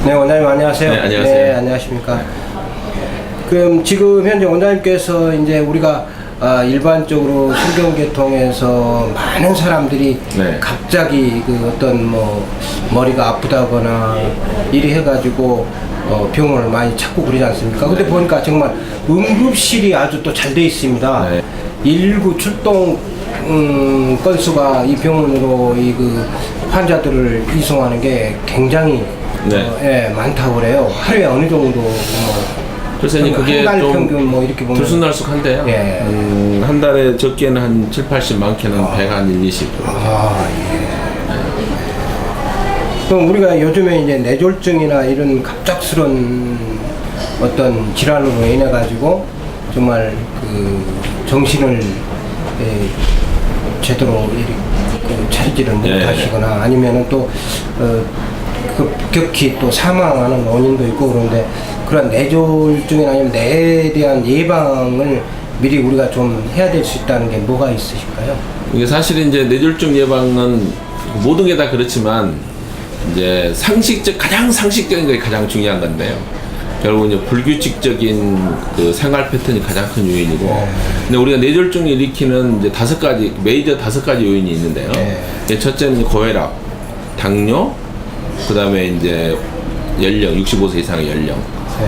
네, 원장님 안녕하세요. 네, 안녕하세요. 네, 안녕하십니까. 그럼 지금 현재 원장님께서 이제 우리가 일반적으로 신경계통에서 많은 사람들이 네. 갑자기 그 어떤 뭐 머리가 아프다거나 이리 해가지고 병원을 많이 찾고 그러지 않습니까? 근데 네. 보니까 정말 응급실이 아주 또 잘 돼 있습니다. 네. 119 출동 건수가 이 병원으로 이 그 환자들을 이송하는 게 굉장히 네. 많다고 그래요. 하루에 어느 정도 글쎄 그게 한달 좀 평균 뭐 이렇게 보면 들쑥날쑥한데요. 예. 한 달에 적게는 한 7, 80, 많게는 100, 한 1, 20. 예. 그럼 우리가 요즘에 이제 뇌졸중이나 이런 갑작스런 어떤 질환으로 인해 가지고 정말 그 정신을 제대로 차리지를 못하시거나 아니면은 또 급격히 또 사망하는 원인도 있고 그런데 그런 뇌졸중이나 아니면 뇌에 대한 예방을 미리 우리가 좀 해야 될 수 있다는 게 뭐가 있으실까요? 이게 사실 이제 뇌졸중 예방은 모든 게 다 그렇지만 이제 가장 상식적인 게 가장 중요한 건데요. 결국 이제 불규칙적인 그 생활 패턴이 가장 큰 요인이고, 근데 우리가 뇌졸중을 일으키는 이제 메이저 5가지 요인이 있는데요. 첫째는 고혈압, 당뇨, 그 다음에 이제 연령, 65세 이상의 연령.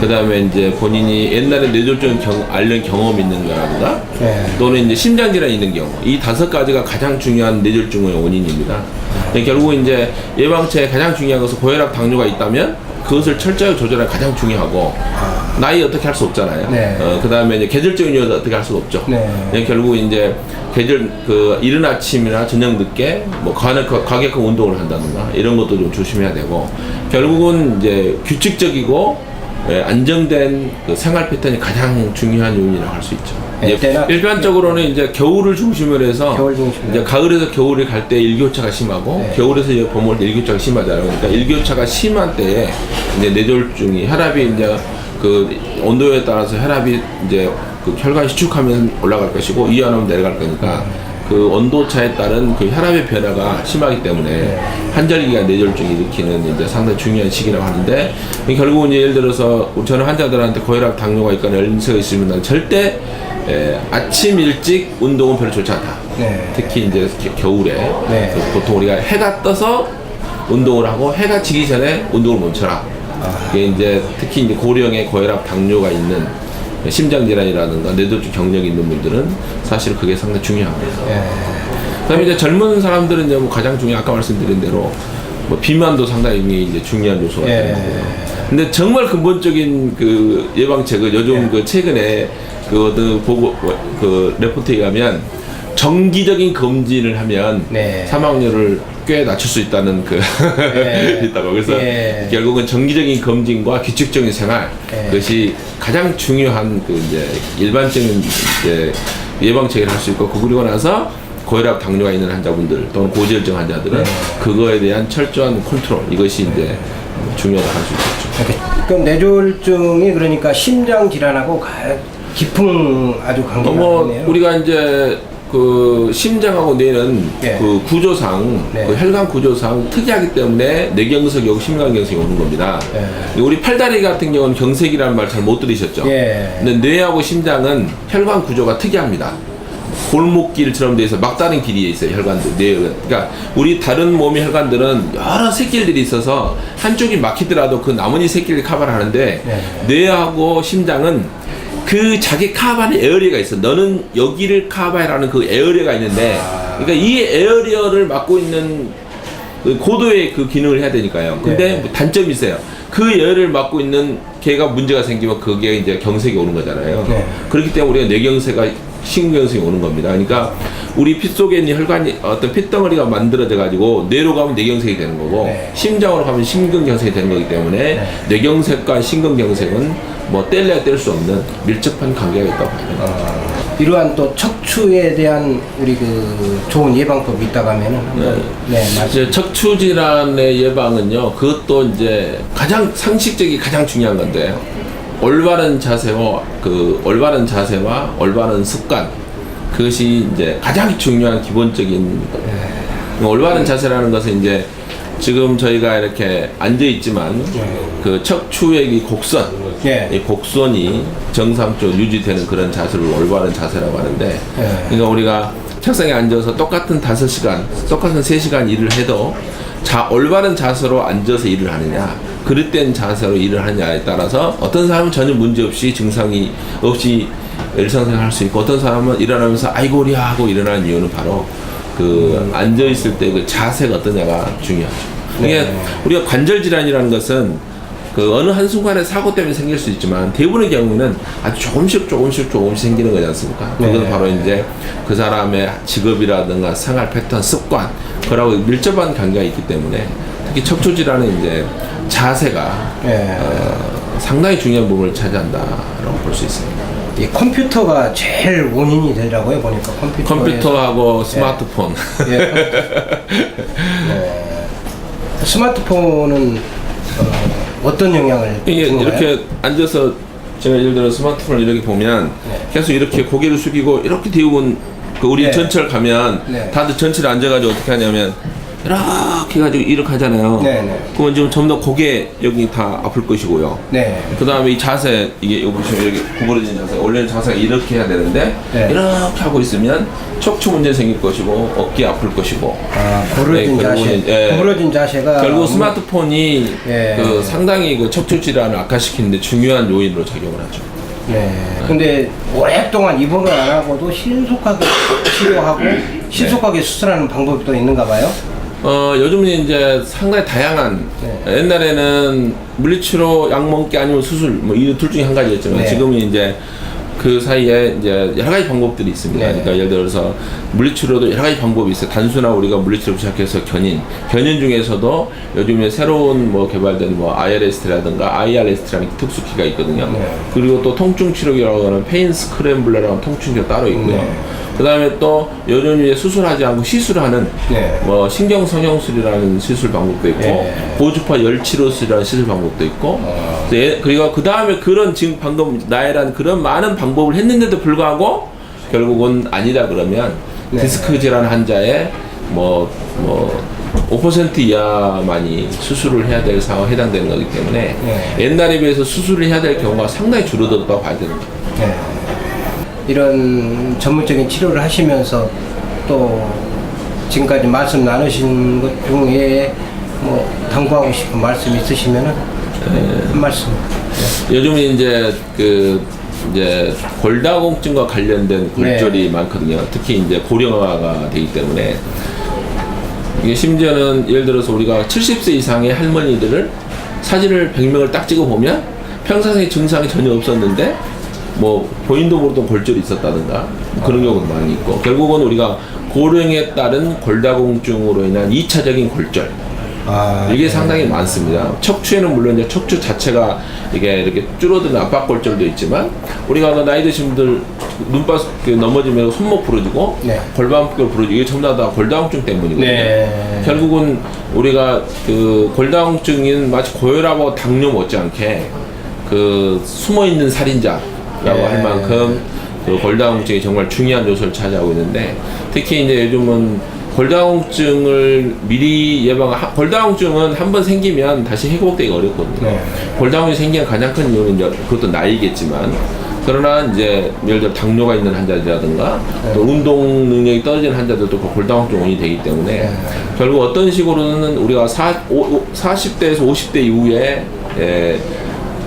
그 다음에 이제 본인이 옛날에 뇌졸중 앓는 경험이 있는 거라든가, 또는 이제 심장질환이 있는 경우. 이 5가지가 가장 중요한 뇌졸중의 원인입니다. 결국 이제 예방체에 가장 중요한 것은 고혈압, 당뇨가 있다면 그것을 철저하게 조절하는 게 가장 중요하고, 나이 어떻게 할 수 없잖아요. 그 다음에 이제 계절적인 이유도 어떻게 할 수가 없죠. 결국 이제 이른 아침이나 저녁 늦게 뭐 과격한 운동을 한다든가 이런 것도 좀 조심해야 되고, 결국은 이제 규칙적이고 안정된 그 생활 패턴이 가장 중요한 요인이라고 할 수 있죠. 일반적으로는 이제 겨울을 중심으로 해서 이제 가을에서 겨울에 갈 때 일교차가 심하고 겨울에서 이제 봄을 때 일교차가 심하잖아요. 그러니까 일교차가 심한 때에 이제 뇌졸중이 혈압이 이제 그 온도에 따라서 혈압이 이제 그 혈관 수축하면 올라갈 것이고 이완하면 내려갈 거니까 그 온도차에 따른 그 혈압의 변화가 심하기 때문에 환절기가 뇌졸중이 일으키는 이제 상당히 중요한 시기라고 하는데, 결국은 이제 예를 들어서 저는 환자들한테 고혈압, 당뇨가 있거나 연세가 있으면 절대 아침 일찍 운동은 별로 좋지 않다. 특히 이제 겨울에 보통 우리가 해가 떠서 운동을 하고 해가 지기 전에 운동을 멈춰라. 이게 이제 특히 이제 고령의 고혈압, 당뇨가 있는 심장질환이라든가 뇌졸중 경력이 있는 분들은 사실 그게 상당히 중요합니다. 그다음에 이제 젊은 사람들은 이제 뭐 가장 아까 말씀드린 대로 뭐 비만도 상당히 이제 중요한 요소가 되는 거고요. 근데 정말 근본적인 그 예방책은 요즘 그 최근에 그 어떤 그 레포트에 가면 정기적인 검진을 하면 사망률을 꽤 낮출 수 있다는 있다고. 그래서 결국은 정기적인 검진과 규칙적인 생활, 그것이 가장 중요한 그 이제 일반적인 이제 예방책을 할 수 있고, 그리고 나서 고혈압, 당뇨가 있는 환자분들 또는 고지혈증 환자들은 그거에 대한 철저한 컨트롤, 이것이 이제 중요하다고 할 수 있겠죠. 그럼 뇌졸중이 그러니까 심장 질환하고 깊은 아주 관계가 있네요. 우리가 이제 그 심장하고 뇌는 그 구조상, 그 혈관 구조상 특이하기 때문에 뇌경색이 오고 심근경색이 오는 겁니다. 우리 팔다리 같은 경우는 경색이라는 말 잘 못 들으셨죠? 근데 뇌하고 심장은 혈관 구조가 특이합니다. 골목길처럼 돼서 막다른 길이에 있어요, 혈관들. 그러니까 우리 다른 몸의 혈관들은 여러 새길들이 있어서 한쪽이 막히더라도 그 나머지 새길을 커버를 하는데, 뇌하고 심장은 그 자기 카바의 에어리어가 있어. 너는 여기를 카바해라는 그 에어리어가 있는데, 그러니까 이 에어리어를 맡고 있는 그 고도의 그 기능을 해야 되니까요. 근데 단점이 있어요. 그 에어리어를 맡고 있는 걔가 문제가 생기면 그게 이제 경색이 오는 거잖아요. 그렇기 때문에 우리가 뇌경색과 심근경색이 오는 겁니다. 그러니까 우리 피 속에 있는 혈관이 어떤 핏덩어리가 만들어져 가지고 뇌로 가면 뇌경색이 되는 거고, 심장으로 가면 심근경색이 되는 거기 때문에 뇌경색과 심근경색은 뭐 뗄래야 뗄 수 없는 밀접한 관계가 있다고 봐야 됩니다. 이러한 또 척추에 대한 우리 그 좋은 예방법이 있다고 하면은 한번 이제 척추 질환의 예방은요, 그것도 이제 가장 상식적이 가장 중요한 건데요. 올바른 자세와 올바른 습관, 그것이 이제 가장 중요한 기본적인 올바른 자세라는 것은 이제 지금 저희가 이렇게 앉아 있지만 그 척추의 이 곡선, 예. 이 곡선이 정상적으로 유지되는 그런 자세를 올바른 자세라고 하는데, 예. 그러니까 우리가 책상에 앉아서 똑같은 5시간, 똑같은 3시간 일을 해도 올바른 자세로 앉아서 일을 하느냐, 그릇된 자세로 일을 하느냐에 따라서 어떤 사람은 전혀 문제 없이 증상이 없이 일상생활 할 수 있고, 어떤 사람은 일어나면서 아이고 우리 하고 일어나는 이유는 바로 그 앉아 있을 때 그 자세가 어떠냐가 중요하죠. 이게 우리가 관절 질환이라는 것은 그 어느 한순간에 사고 때문에 생길 수 있지만 대부분의 경우는 아주 조금씩 생기는 거지 않습니까? 그것은 바로 이제 그 사람의 직업이라든가 생활 패턴, 습관, 그라고 밀접한 관계가 있기 때문에 특히 척추 질환은 이제 자세가 상당히 중요한 부분을 차지한다라고 볼 수 있습니다. 이 컴퓨터가 제일 원인이 되더라고요, 보니까 컴퓨터하고 스마트폰. 스마트폰은 어떤 영향을 이게 주는가요? 이렇게 앉아서 제가 예를 들어 스마트폰을 이렇게 보면 계속 이렇게 고개를 숙이고 이렇게 대부분 그 우리 전철 가면 다들 전철에 앉아가지고 어떻게 하냐면 이렇게 해가지고 이렇게 하잖아요. 그건 지금 전부 다 고개 여기 다 아플 것이고요. 그 다음에 이 자세, 이게 여기 보시면 이렇게 구부러진 자세, 원래는 자세가 이렇게 해야 되는데 이렇게 하고 있으면 척추 문제 생길 것이고 어깨 아플 것이고. 구부러진 자세. 구부러진 자세가 결국 스마트폰이 그 상당히 그 척추 질환을 악화시키는데 중요한 요인으로 작용을 하죠. 근데 오랫동안 입원을 안 하고도 신속하게 치료하고 신속하게 수술하는 방법이 또 있는가 봐요? 요즘은 이제 상당히 다양한, 옛날에는 물리치료 약 먹기 아니면 수술, 뭐 이 둘 중에 한 가지였지만 지금은 이제 그 사이에 이제 여러 가지 방법들이 있습니다. 그러니까 예를 들어서 물리치료도 여러 가지 방법이 있어요. 단순한 우리가 물리치료 시작해서 견인 중에서도 요즘에 새로운 뭐 개발된 뭐 IRST라든가 IRST라는 특수기가 있거든요. 그리고 또 통증치료기라고 하는 페인 스크램블러라는 통증기가 따로 있고요. 그 다음에 또 요즘에 수술하지 않고 시술하는 뭐 신경성형술이라는 시술 방법도 있고 고주파 열치료술이라는 시술 방법도 있고 그리고 그 다음에 그런 지금 방금 나열한 그런 많은 방법을 했는데도 불구하고 결국은 아니다 그러면 디스크 질환 환자의 뭐 5% 이하만이 수술을 해야 될 상황에 해당되는 거기 때문에 옛날에 비해서 수술을 해야 될 경우가 상당히 줄어들었다고 봐야 됩니다. 이런 전문적인 치료를 하시면서 또 지금까지 말씀 나누신 것 중에 뭐 당부하고 싶은 말씀 있으시면은 한 말씀. 요즘에 이제 이제 골다공증과 관련된 골절이 많거든요. 특히 이제 고령화가 되기 때문에 이게 심지어는 예를 들어서 우리가 70세 이상의 할머니들을 사진을 100명을 딱 찍어 보면 평상시에 증상이 전혀 없었는데 뭐 본인도 모르던 골절이 있었다든가 그런 경우도 많이 있고 결국은 우리가 고령에 따른 골다공증으로 인한 2차적인 골절 이게 상당히 많습니다. 척추에는 물론 이제 척추 자체가 이게 이렇게 줄어드는 압박골절도 있지만 우리가 나이 드신 분들 눈밭 넘어지면 손목 부러지고 골반뼈 부러지고 이게 전부 다 골다공증 때문이거든요. 결국은 우리가 그 골다공증인 마치 고혈압하고 당뇨 못지않게 그 숨어있는 살인자라고 할 만큼 그 골다공증이 정말 중요한 요소를 차지하고 있는데 특히 이제 요즘은 골다공증을 미리 골다공증은 한번 생기면 다시 회복되기가 어렵거든요. 골다공증이 생기는 가장 큰 이유는 이제 그것도 나이겠지만 그러나 이제 예를 들어 당뇨가 있는 환자들이라든가 또 운동 능력이 떨어지는 환자들도 그 골다공증 원인이 되기 때문에 결국 어떤 식으로는 우리가 40대에서 50대 이후에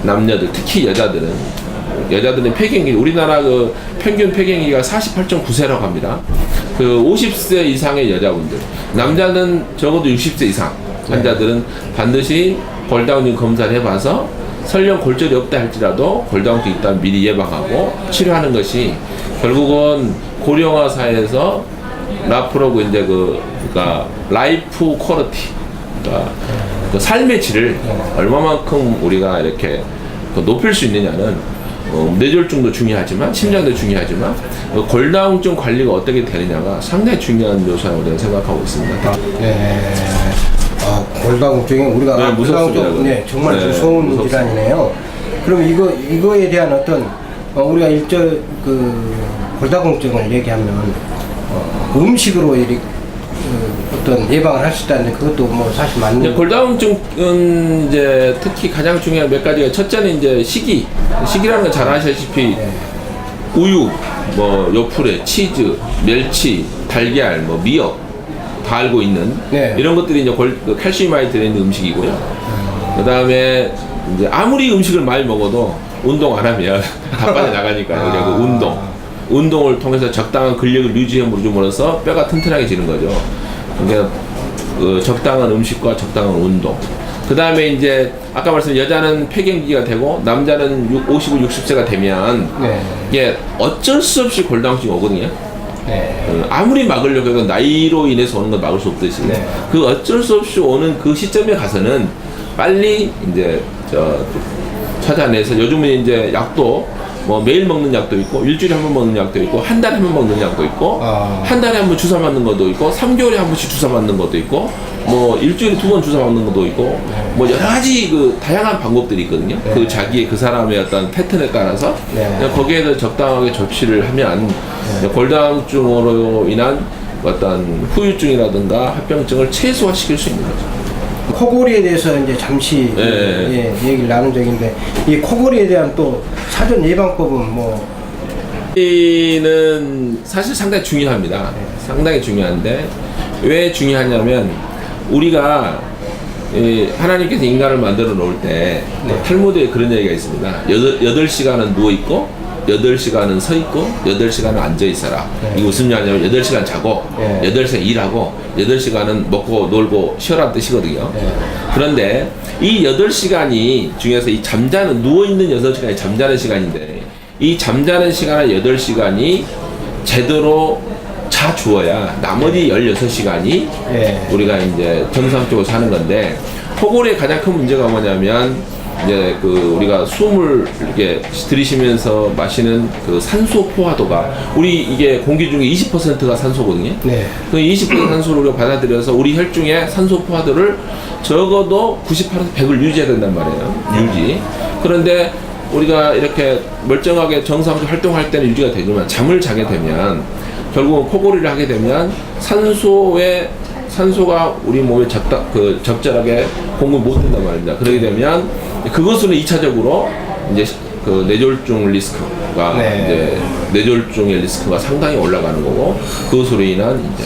남녀들 특히 여자들은 폐경기 우리나라 그 평균 폐경기가 48.9세라고 합니다. 그 50세 이상의 여자분들, 남자는 적어도 60세 이상 환자들은 반드시 골다공증 검사를 해봐서 설령 골절이 없다 할지라도 골다공증이 있다면 미리 예방하고 치료하는 것이 결국은 고령화 사회에서 라프로그 이제 그러니까 라이프 퀄리티, 그러니까 그 삶의 질을 얼마만큼 우리가 이렇게 높일 수 있느냐는 뇌졸중도 중요하지만 심장도 중요하지만 골다공증 관리가 어떻게 되느냐가 상당히 중요한 요소라고 저는 생각하고 있습니다. 골다공증이 우리가 골다공증 정말 무서운 질환이네요. 그럼 이거에 대한 어떤 우리가 골다공증을 얘기하면 음식으로 어떤 예방을 할 수 있다는데 그것도 뭐 사실 이제 맞는. 골다공증은 이제 특히 가장 중요한 몇 가지가 첫째는 이제 시기라는 건 잘 아시다시피 네. 우유, 뭐 요플레, 치즈, 멸치, 달걀, 뭐 미역 다 알고 있는 네. 이런 것들이 이제 그 칼슘이 많이 들어있는 음식이고요. 그다음에 이제 아무리 음식을 많이 먹어도 운동 안 하면 다 빠져나가니까요. 그래서 운동을 통해서 적당한 근력을 유지함으로써 뼈가 튼튼하게지는 거죠. 그러니까 그 적당한 음식과 적당한 운동. 그 다음에 이제 아까 말씀 여자는 폐경기가 되고 남자는 55, 60세가 되면 네. 이게 어쩔 수 없이 골다공증이 오거든요. 네. 아무리 막으려고 해도 나이로 인해서 오는 걸 막을 수 없듯이 네. 그 어쩔 수 없이 오는 그 시점에 가서는 빨리 이제 찾아내서 요즘은 이제 약도 뭐 매일 먹는 약도 있고 일주일에 한 번 먹는 약도 있고 한 달에 한 번 먹는 약도 있고 한 달에 한 번 주사 맞는 것도 있고 3개월에 한 번씩 주사 맞는 것도 있고 뭐 일주일에 2번 주사 맞는 것도 있고 뭐 여러 가지 그 다양한 방법들이 있거든요. 네. 그 자기의 그 사람의 어떤 패턴에 따라서 네. 거기에 대해서 적당하게 조치를 하면 골다공증으로 인한 어떤 후유증이라든가 합병증을 최소화시킬 수 있는 거죠. 코골이에 대해서 이제 잠시 네. 얘기를 나눈 적인데 이 코골이에 대한 또 사전 예방법은 뭐. 는 사실 상당히 중요합니다. 상당히 중요한데 왜 중요하냐면 우리가 하나님께서 인간을 만들어 놓을 때 탈무드에 그런 얘기가 있습니다. 8시간은 누워있고 8시간은 서있고 8시간은 앉아있어라. 이게 무슨 말이냐면 8시간 자고 8시간 일하고 8시간은 먹고 놀고 쉬어라는 뜻이거든요. 그런데 이 8시간이 중에서 이 잠자는 누워있는 6시간이 잠자는 시간인데 이 잠자는 시간의 8시간이 제대로 자주어야 나머지 16시간이 우리가 이제 정상적으로 사는 건데 코골이의 가장 큰 문제가 뭐냐면 이제 그 우리가 숨을 이렇게 들이쉬면서 마시는 그 산소 포화도가 우리 이게 공기 중에 20%가 산소거든요. 네. 그 20% 산소를 우리가 받아들여서 우리 혈중에 산소 포화도를 적어도 98에서 100을 유지해야 된단 말이에요. 유지. 그런데 우리가 이렇게 멀쩡하게 정상적으로 활동할 때는 유지가 되지만 잠을 자게 되면 결국은 코골이를 하게 되면 산소가 우리 몸에 적절하게 공급이 못 된단 말입니다. 그러게 되면 그것으로 2차적으로 이제 그 뇌졸중 리스크가 이제 뇌졸중의 리스크가 상당히 올라가는 거고 그것으로 인한 이제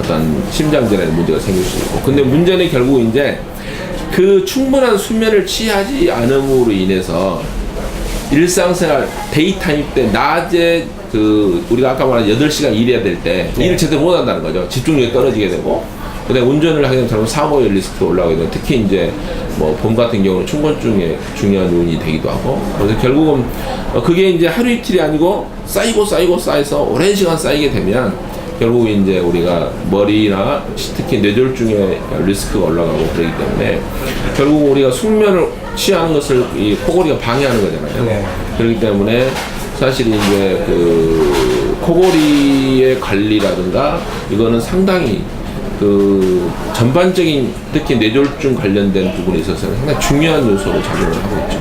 어떤 심장질환의 문제가 생길 수 있고 근데 문제는 결국 이제 그 충분한 수면을 취하지 않음으로 인해서 일상생활 데이타임 때 낮에 그 우리가 아까 말한 8시간 일해야 될 때 일을 제대로 못 한다는 거죠. 집중력이 떨어지게 되고 그다음에 운전을 하게 되면 사고의 리스크도 올라가게 되고 특히 이제 뭐 봄 같은 경우는 충곤증의 중요한 요인이 되기도 하고 그래서 결국은 그게 이제 하루 이틀이 아니고 쌓여서 오랜 시간 쌓이게 되면 결국 이제 우리가 머리나 특히 뇌졸중의 리스크가 올라가고 그러기 때문에 결국 우리가 숙면을 취하는 것을 이 코골이가 방해하는 거잖아요. 그렇기 때문에 사실 이제 그 코골이의 관리라든가 이거는 상당히 그 전반적인 특히 뇌졸중 관련된 부분에 있어서는 상당히 중요한 요소로 작용을 하고 있죠.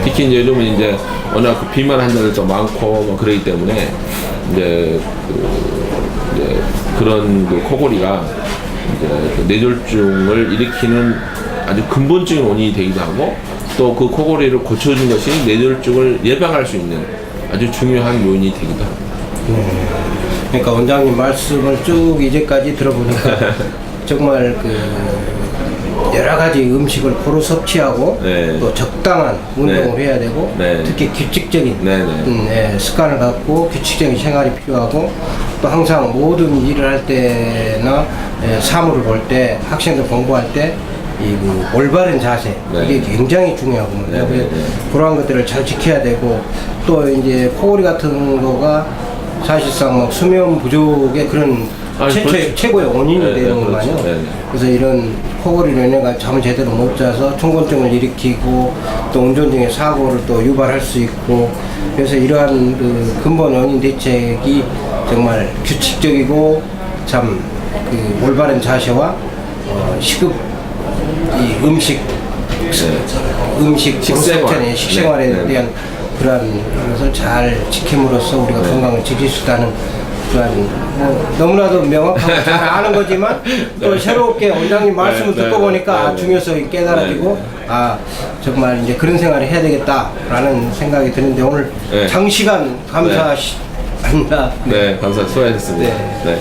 특히 이제 요즘은 이제 워낙 그 비만 환자들도 많고 뭐 그러기 때문에 이제 그런 그 코골이가 이제 그 뇌졸중을 일으키는 아주 근본적인 원인이 되기도 하고 또 그 코골이를 고쳐준 것이 뇌졸중을 예방할 수 있는 아주 중요한 요인이 되기도 합니다. 그러니까 원장님 말씀을 쭉 이제까지 들어보니까 정말 그 여러 가지 음식을 고루 섭취하고 또 적당한 운동을 해야 되고 특히 규칙적인 습관을 갖고 규칙적인 생활이 필요하고 또 항상 모든 일을 할 때나 사물을 볼 때 학생들 공부할 때 이 그 올바른 자세 이게 굉장히 중요하거든요. 그러한 것들을 잘 지켜야 되고 또 이제 코골이 같은 거가 사실상 뭐 수면 부족의 그런 최고의 원인이 되는 거만요. 그래서 이런 코골이로 인해 잠을 제대로 못 자서 충곤증을 일으키고 또 운전 중에 사고를 또 유발할 수 있고 그래서 이러한 그 근본 원인 대책이 정말 규칙적이고 참 그 올바른 자세와 식생활에 대한 그러한 것을 잘 지킴으로써 우리가 건강을 지킬 수 있다는 뭐 너무나도 명확하고 잘 아는 거지만 또 새롭게 원장님 말씀을 듣고 보니까 중요성이 깨달아지고 정말 이제 그런 생활을 해야 되겠다라는 생각이 드는데 오늘 장시간 감사합니다. 네, 감사 수고하셨습니다. 네. 네.